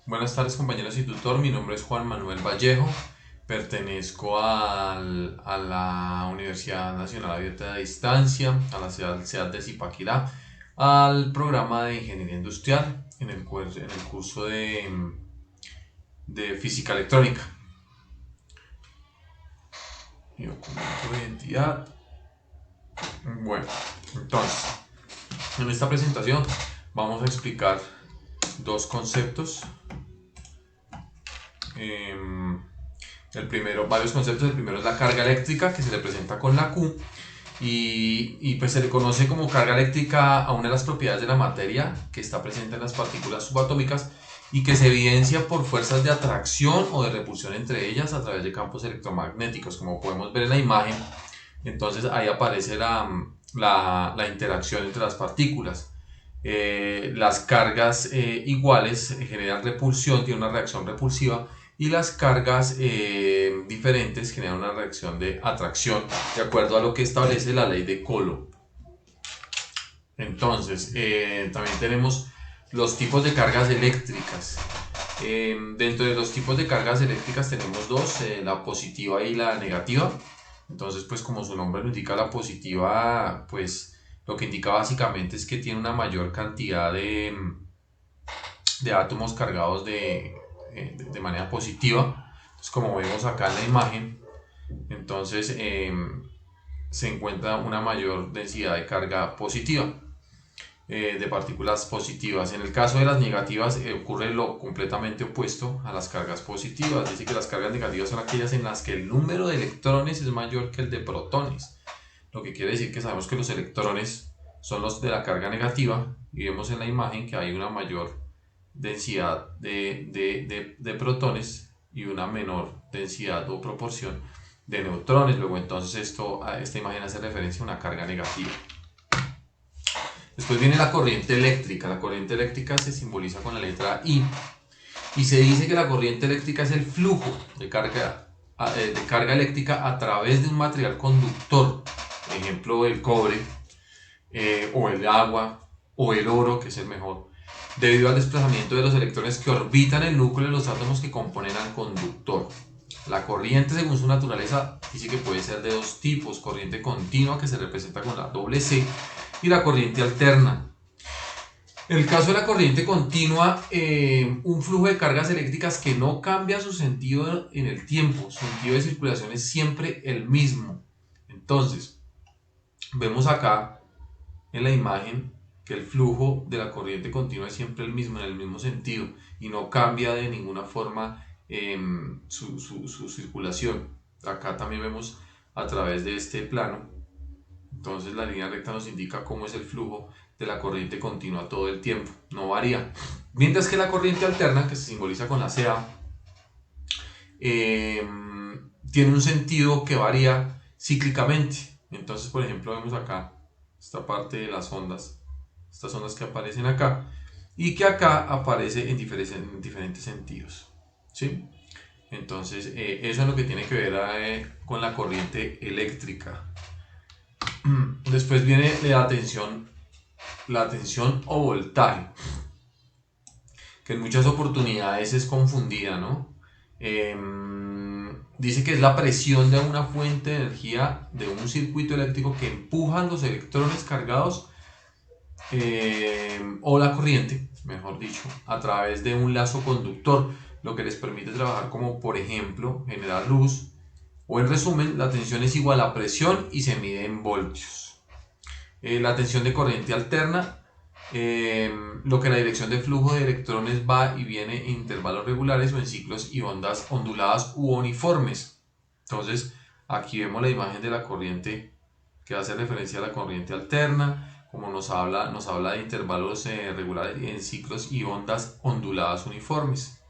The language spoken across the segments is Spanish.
Buenas tardes compañeros y tutor, mi nombre es Juan Manuel Vallejo, pertenezco a la Universidad Nacional Abierta de Distancia, a la ciudad de Zipaquirá, al programa de Ingeniería Industrial en el curso de Física Electrónica. Mi documento de identidad. Bueno, entonces, en esta presentación vamos a explicar dos conceptos. Varios conceptos. El primero es la carga eléctrica, que se representa con la Q, y pues se le conoce como carga eléctrica a una de las propiedades de la materia que está presente en las partículas subatómicas y que se evidencia por fuerzas de atracción o de repulsión entre ellas a través de campos electromagnéticos, como podemos ver en la imagen. Entonces ahí aparece la interacción entre las partículas. Las cargas iguales generan repulsión, tienen una reacción repulsiva, y las cargas diferentes generan una reacción de atracción de acuerdo a lo que establece la ley de Coulomb. Entonces, también tenemos los tipos de cargas eléctricas. Dentro de los tipos de cargas eléctricas tenemos dos, la positiva y la negativa. Entonces, pues como su nombre lo indica, la positiva, pues lo que indica básicamente es que tiene una mayor cantidad de átomos cargados de manera positiva. Entonces, como vemos acá en la imagen, entonces se encuentra una mayor densidad de carga positiva, de partículas positivas. En el caso de las negativas ocurre lo completamente opuesto a las cargas positivas, es decir, que las cargas negativas son aquellas en las que el número de electrones es mayor que el de protones, lo que quiere decir que sabemos que los electrones son los de la carga negativa, y vemos en la imagen que hay una mayor densidad de protones y una menor densidad o proporción de neutrones. Luego entonces esta imagen hace referencia a una carga negativa. Después viene la corriente eléctrica. La corriente eléctrica se simboliza con la letra I, y se dice que la corriente eléctrica es el flujo de carga eléctrica a través de un material conductor, por ejemplo el cobre, o el agua, o el oro, que es el mejor, debido al desplazamiento de los electrones que orbitan el núcleo de los átomos que componen al conductor. La corriente, según su naturaleza, dice que puede ser de dos tipos: corriente continua, que se representa con la doble C, y la corriente alterna. En el caso de la corriente continua, un flujo de cargas eléctricas que no cambia su sentido en el tiempo, su sentido de circulación es siempre el mismo. Entonces, vemos acá en la imagen que el flujo de la corriente continua es siempre el mismo, en el mismo sentido, y no cambia de ninguna forma su circulación. Acá también vemos a través de este plano, entonces la línea recta nos indica cómo es el flujo de la corriente continua todo el tiempo, no varía. Mientras que la corriente alterna, que se simboliza con la CA, tiene un sentido que varía cíclicamente. Entonces, por ejemplo, vemos acá esta parte de las ondas, estas ondas que aparecen acá, y que acá aparece en diferentes sentidos, ¿sí? Entonces, eso es lo que tiene que ver con la corriente eléctrica. Después viene la tensión o voltaje, que en muchas oportunidades es confundida, ¿no? Dice que es la presión de una fuente de energía de un circuito eléctrico que empujan los electrones cargados, o la corriente, mejor dicho, a través de un lazo conductor, lo que les permite trabajar como, por ejemplo, generar luz. O en resumen, la tensión es igual a presión y se mide en voltios. La tensión de corriente alterna, lo que la dirección de flujo de electrones va y viene en intervalos regulares o en ciclos y ondas onduladas u uniformes. Entonces, aquí vemos la imagen de la corriente que hace referencia a la corriente alterna, como nos habla de intervalos regulares en ciclos y ondas onduladas uniformes,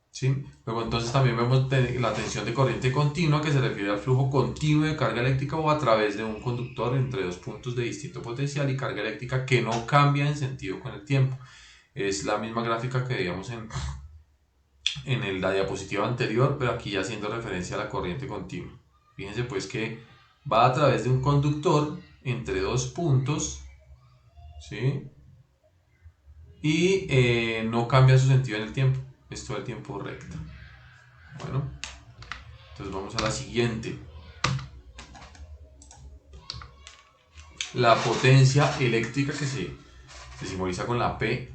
¿sí? Luego entonces también vemos la tensión de corriente continua, que se refiere al flujo continuo de carga eléctrica o a través de un conductor entre dos puntos de distinto potencial y carga eléctrica que no cambia en sentido con el tiempo. Es la misma gráfica que veíamos en la diapositiva anterior, pero aquí ya haciendo referencia a la corriente continua. Fíjense pues que va a través de un conductor entre dos puntos, ¿sí? Y no cambia su sentido en el tiempo. es todo el tiempo recta. Bueno, entonces vamos a la siguiente. La potencia eléctrica, que se simboliza con la P,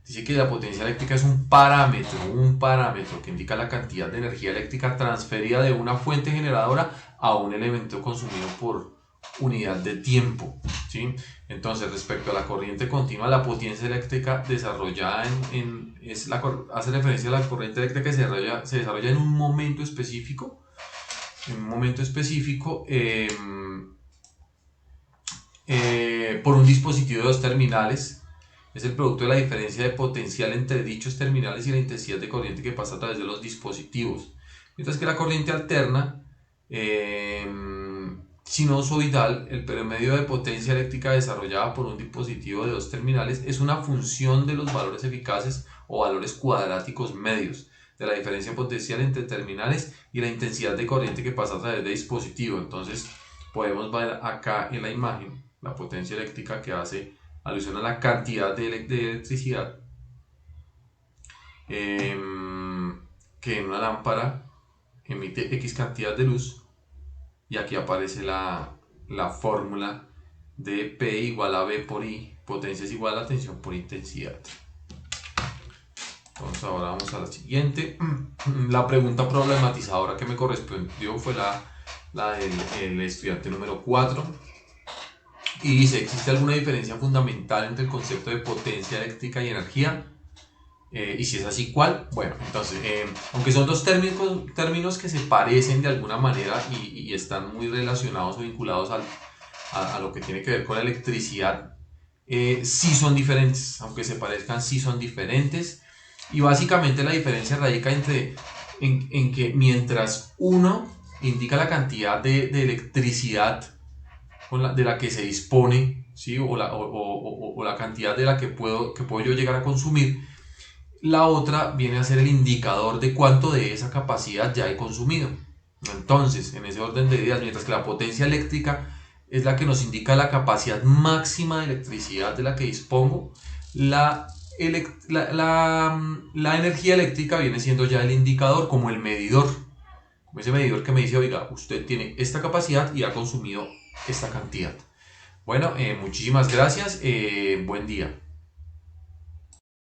dice que la potencia eléctrica es un parámetro que indica la cantidad de energía eléctrica transferida de una fuente generadora a un elemento consumido por unidad de tiempo, ¿sí? Entonces, respecto a la corriente continua, la potencia eléctrica desarrollada hace referencia a la corriente eléctrica que se desarrolla en un momento específico, por un dispositivo de dos terminales. Es el producto de la diferencia de potencial entre dichos terminales y la intensidad de corriente que pasa a través de los dispositivos. Mientras que la corriente alterna, sinusoidal, el promedio de potencia eléctrica desarrollada por un dispositivo de dos terminales, es una función de los valores eficaces o valores cuadráticos medios de la diferencia potencial entre terminales y la intensidad de corriente que pasa a través del dispositivo. Entonces podemos ver acá en la imagen la potencia eléctrica, que hace alusión a la cantidad de electricidad que en una lámpara emite X cantidad de luz, y aquí aparece la fórmula de P igual a V por I, potencia es igual a tensión por intensidad. Entonces ahora vamos a la siguiente. La pregunta problematizadora que me correspondió fue la del estudiante número 4. Y dice, ¿existe alguna diferencia fundamental entre el concepto de potencia eléctrica y energía? Y si es así, ¿cuál? Bueno, entonces, aunque son dos términos que se parecen de alguna manera y están muy relacionados o vinculados a lo que tiene que ver con la electricidad, sí son diferentes. Aunque se parezcan, sí son diferentes. Y básicamente la diferencia radica en que mientras uno indica la cantidad de electricidad de la que se dispone, ¿sí? o la cantidad de la que puedo yo llegar a consumir, la otra viene a ser el indicador de cuánto de esa capacidad ya he consumido. Entonces, en ese orden de ideas, mientras que la potencia eléctrica es la que nos indica la capacidad máxima de electricidad de la que dispongo, la energía eléctrica viene siendo ya el indicador, como el medidor, como ese medidor que me dice, oiga, usted tiene esta capacidad y ha consumido esta cantidad. Bueno, muchísimas gracias, buen día.